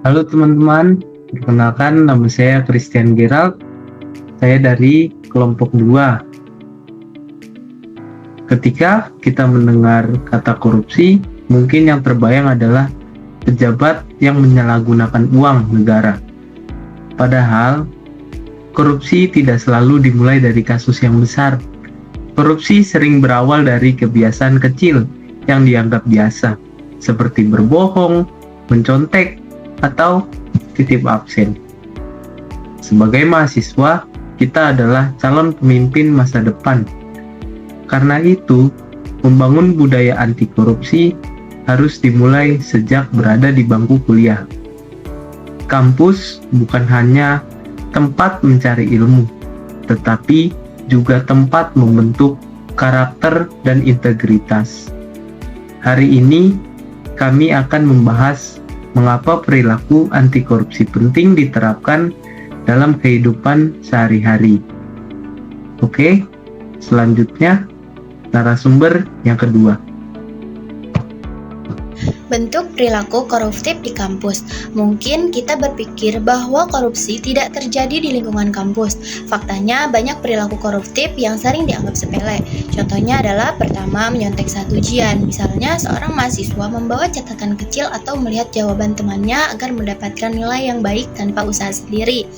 Halo teman-teman, perkenalkan nama saya Christian Gerald. Saya dari kelompok 2. Ketika kita mendengar kata korupsi, mungkin yang terbayang adalah pejabat yang menyalahgunakan uang negara. Padahal, korupsi tidak selalu dimulai dari kasus yang besar. Korupsi sering berawal dari kebiasaan kecil yang dianggap biasa, seperti berbohong, mencontek, atau titip absen. Sebagai mahasiswa, kita adalah calon pemimpin masa depan. Karena itu, membangun budaya anti korupsi harus dimulai sejak berada di bangku kuliah. Kampus bukan hanya tempat mencari ilmu, tetapi juga tempat membentuk karakter dan integritas. Hari ini, kami akan membahas mengapa perilaku anti korupsi penting diterapkan dalam kehidupan sehari-hari. Oke, selanjutnya narasumber yang kedua. Bentuk perilaku koruptif di kampus. Mungkin kita berpikir bahwa korupsi tidak terjadi di lingkungan kampus. Faktanya banyak perilaku koruptif yang sering dianggap sepele. Contohnya adalah pertama, menyontek saat ujian. Misalnya seorang mahasiswa membawa catatan kecil atau melihat jawaban temannya agar mendapatkan nilai yang baik tanpa usaha sendiri.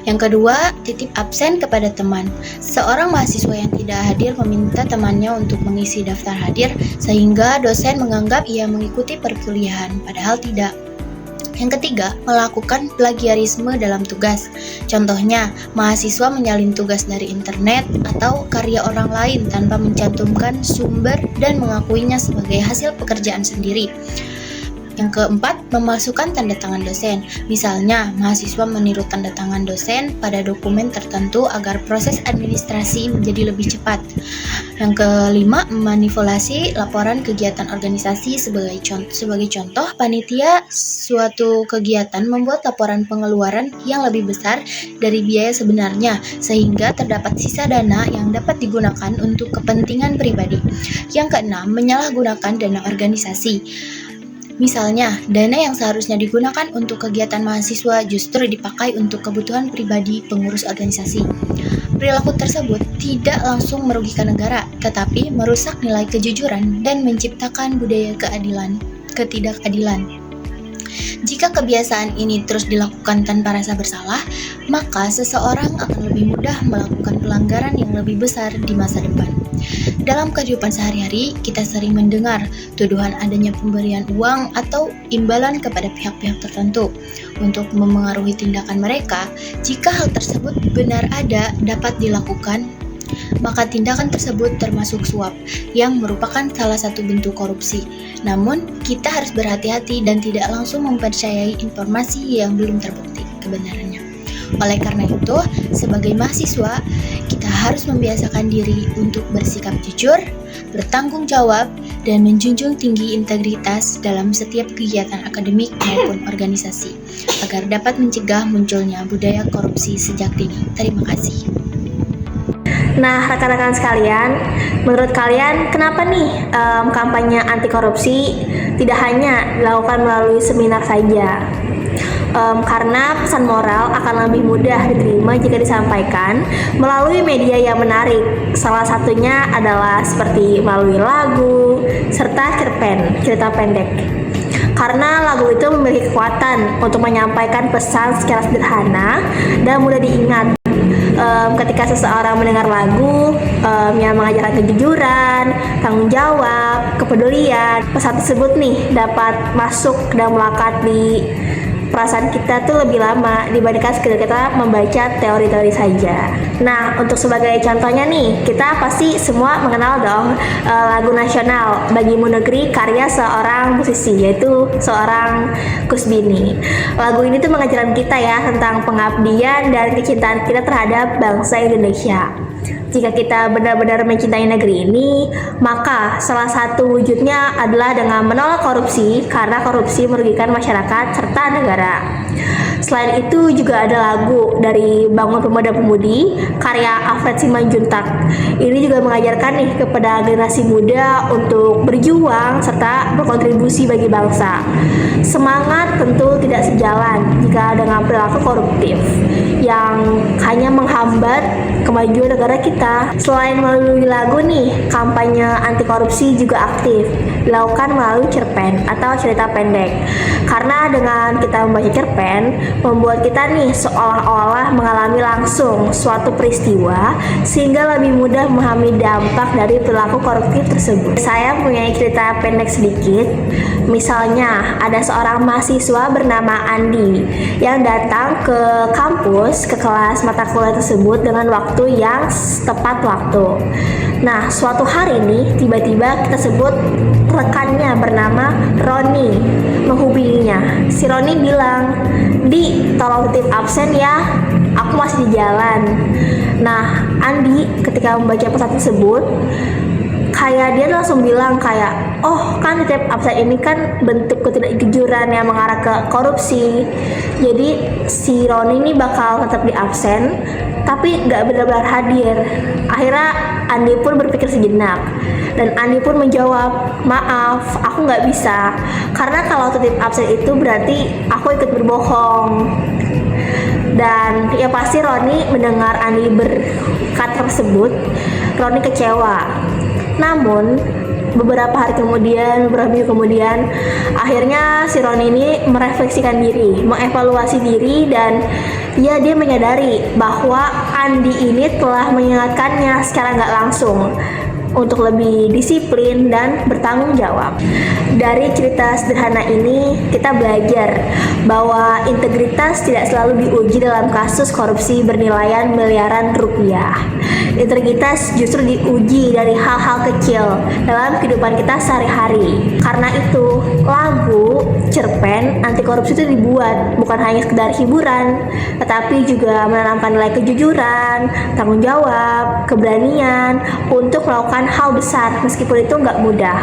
Yang kedua, titip absen kepada teman. Seorang mahasiswa yang tidak hadir meminta temannya untuk mengisi daftar hadir sehingga dosen menganggap ia mengikuti perkuliahan, padahal tidak. Yang ketiga, melakukan plagiarisme dalam tugas. Contohnya, mahasiswa menyalin tugas dari internet atau karya orang lain tanpa mencantumkan sumber dan mengakuinya sebagai hasil pekerjaan sendiri. Yang keempat, memasukkan tanda tangan dosen. Misalnya, mahasiswa meniru tanda tangan dosen pada dokumen tertentu agar proses administrasi menjadi lebih cepat. Yang kelima, memanipulasi laporan kegiatan organisasi sebagai contoh, panitia suatu kegiatan membuat laporan pengeluaran yang lebih besar dari biaya sebenarnya, sehingga terdapat sisa dana yang dapat digunakan untuk kepentingan pribadi. Yang keenam, menyalahgunakan dana organisasi. Misalnya, dana yang seharusnya digunakan untuk kegiatan mahasiswa justru dipakai untuk kebutuhan pribadi pengurus organisasi. Perilaku tersebut tidak langsung merugikan negara, tetapi merusak nilai kejujuran dan menciptakan budaya ketidakadilan. Jika kebiasaan ini terus dilakukan tanpa rasa bersalah, maka seseorang akan lebih mudah melakukan pelanggaran yang lebih besar di masa depan. Dalam kehidupan sehari-hari, kita sering mendengar tuduhan adanya pemberian uang atau imbalan kepada pihak-pihak tertentu untuk memengaruhi tindakan mereka. Jika hal tersebut benar dapat dilakukan, maka tindakan tersebut termasuk suap, yang merupakan salah satu bentuk korupsi. Namun, kita harus berhati-hati dan tidak langsung mempercayai informasi yang belum terbukti kebenarannya. Oleh karena itu, sebagai mahasiswa, kita harus membiasakan diri untuk bersikap jujur, bertanggung jawab, dan menjunjung tinggi integritas dalam setiap kegiatan akademik maupun organisasi, agar dapat mencegah munculnya budaya korupsi sejak dini. Terima kasih. Nah, rekan-rekan sekalian, menurut kalian kenapa nih kampanye anti korupsi tidak hanya dilakukan melalui seminar saja? Karena pesan moral akan lebih mudah diterima jika disampaikan melalui media yang menarik. Salah satunya adalah seperti melalui lagu serta cerita pendek. Karena lagu itu memiliki kekuatan untuk menyampaikan pesan secara sederhana dan mudah diingat. Ketika seseorang mendengar lagu yang mengajarkan kejujuran, tanggung jawab, kepedulian, pesan tersebut nih dapat masuk dan melekat di perasaan kita tuh lebih lama dibandingkan sekedar kita membaca teori-teori saja. Nah, untuk sebagai contohnya nih, kita pasti semua mengenal dong lagu nasional Bagimu Negeri karya seorang musisi, yaitu seorang Kusbini. Lagu ini tuh mengajarkan kita ya tentang pengabdian dan kecintaan kita terhadap bangsa Indonesia. Jika kita benar-benar mencintai negeri ini, maka salah satu wujudnya adalah dengan menolak korupsi, karena korupsi merugikan masyarakat serta negara. Selain itu juga ada lagu dari Bangun Pemuda Pemudi karya Alfred Simanjuntak. Ini juga mengajarkan nih kepada generasi muda untuk berjuang serta berkontribusi bagi bangsa. Semangat tentu tidak sejalan jika dengan perilaku koruptif yang hanya menghambat kemajuan negara kita. Selain melalui lagu nih, kampanye anti korupsi juga aktif dilakukan melalui cerpen atau cerita pendek. Karena dengan kita membaca cerpen, membuat kita nih seolah-olah mengalami langsung suatu peristiwa sehingga lebih mudah memahami dampak dari perilaku koruptif tersebut. Saya punya cerita pendek sedikit. Misalnya, ada seorang mahasiswa bernama Andi yang datang ke kampus, ke kelas mata kuliah tersebut dengan waktu yang tepat waktu. Nah, suatu hari nih, tiba-tiba kita sebut rekannya bernama Roni menghubunginya. Si Roni bilang, "Di, tolong titip absen ya, aku masih di jalan." Nah, Andi ketika membaca pesan tersebut, kayak dia langsung bilang kayak, "Oh, kan titip absen ini kan bentuk ketidakjujuran yang mengarah ke korupsi. Jadi si Roni ini bakal tetap di absen, tapi nggak benar-benar hadir." Akhirnya Andi pun berpikir sejenak, dan Andi pun menjawab, "Maaf, aku nggak bisa, karena kalau titip absen itu berarti aku ikut berbohong." Dan ya pasti Roni mendengar Andi berkata tersebut, Roni kecewa. Namun beberapa hari kemudian, beberapa minggu kemudian, akhirnya si Roni ini merefleksikan diri, mengevaluasi diri, dan dia menyadari bahwa Andi ini telah mengingatkannya secara nggak langsung untuk lebih disiplin dan bertanggung jawab. Dari cerita sederhana ini, kita belajar bahwa integritas tidak selalu diuji dalam kasus korupsi bernilaian miliaran rupiah. Integritas justru diuji dari hal-hal kecil dalam kehidupan kita sehari-hari. Karena itu, lagu, cerpen, anti korupsi itu dibuat bukan hanya sekedar hiburan, tetapi juga menanamkan nilai kejujuran, tanggung jawab, keberanian untuk melakukan hal besar meskipun itu nggak mudah.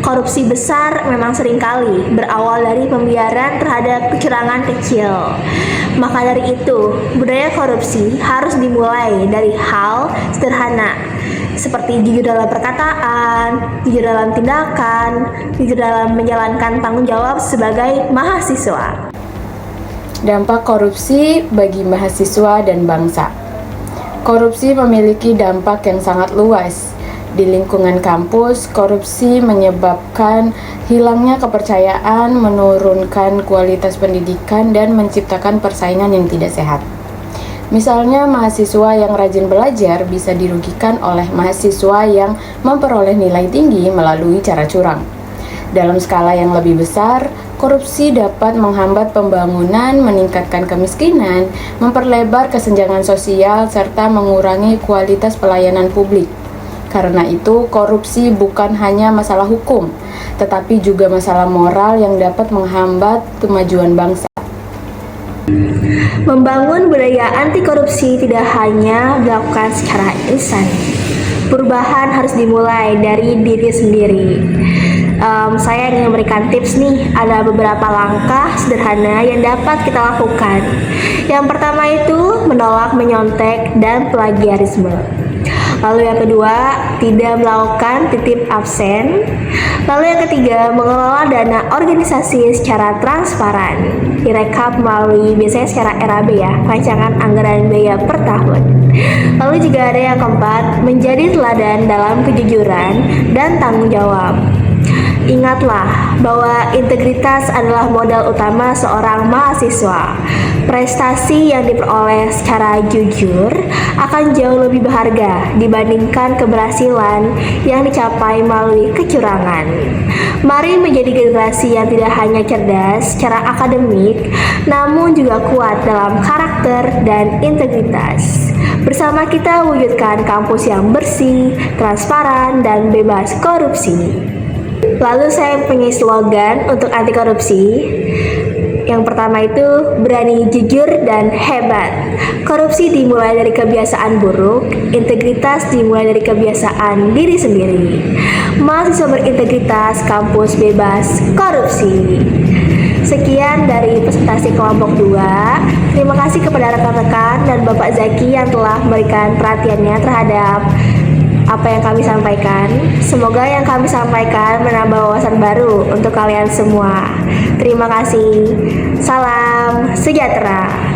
Korupsi besar memang seringkali berawal dari pembiaran terhadap kecurangan kecil. Maka dari itu, budaya korupsi harus dimulai dari hal sederhana seperti jujur dalam perkataan, jujur dalam tindakan, jujur dalam menjalankan tanggung jawab sebagai mahasiswa. Dampak korupsi bagi mahasiswa dan bangsa. Korupsi memiliki dampak yang sangat luas. Di lingkungan kampus, korupsi menyebabkan hilangnya kepercayaan, menurunkan kualitas pendidikan, dan menciptakan persaingan yang tidak sehat. Misalnya, mahasiswa yang rajin belajar bisa dirugikan oleh mahasiswa yang memperoleh nilai tinggi melalui cara curang. Dalam skala yang lebih besar, korupsi dapat menghambat pembangunan, meningkatkan kemiskinan, memperlebar kesenjangan sosial, serta mengurangi kualitas pelayanan publik. Karena itu, korupsi bukan hanya masalah hukum, tetapi juga masalah moral yang dapat menghambat kemajuan bangsa. Membangun budaya anti korupsi tidak hanya dilakukan secara instan. Perubahan harus dimulai dari diri sendiri. Saya ingin memberikan tips nih, ada beberapa langkah sederhana yang dapat kita lakukan. Yang pertama itu menolak menyontek dan plagiarisme. Lalu yang kedua, tidak melakukan titip absen. Lalu yang ketiga, mengelola dana organisasi secara transparan. Direkap melalui biasanya secara RAB ya, rancangan anggaran biaya per tahun. Lalu juga ada yang keempat, menjadi teladan dalam kejujuran dan tanggung jawab. Ingatlah bahwa integritas adalah modal utama seorang mahasiswa. Prestasi yang diperoleh secara jujur akan jauh lebih berharga dibandingkan keberhasilan yang dicapai melalui kecurangan. Mari menjadi generasi yang tidak hanya cerdas secara akademik, namun juga kuat dalam karakter dan integritas. Bersama kita wujudkan kampus yang bersih, transparan, dan bebas korupsi. Lalu saya punya slogan untuk anti korupsi. Yang pertama itu berani, jujur, dan hebat. Korupsi dimulai dari kebiasaan buruk, integritas dimulai dari kebiasaan diri sendiri. Mahasiswa berintegritas, kampus bebas korupsi. Sekian dari presentasi kelompok 2. Terima kasih kepada rekan-rekan dan Bapak Zaki yang telah memberikan perhatiannya terhadap apa yang kami sampaikan. Semoga yang kami sampaikan menambah wawasan baru untuk kalian semua. Terima kasih. Salam sejahtera.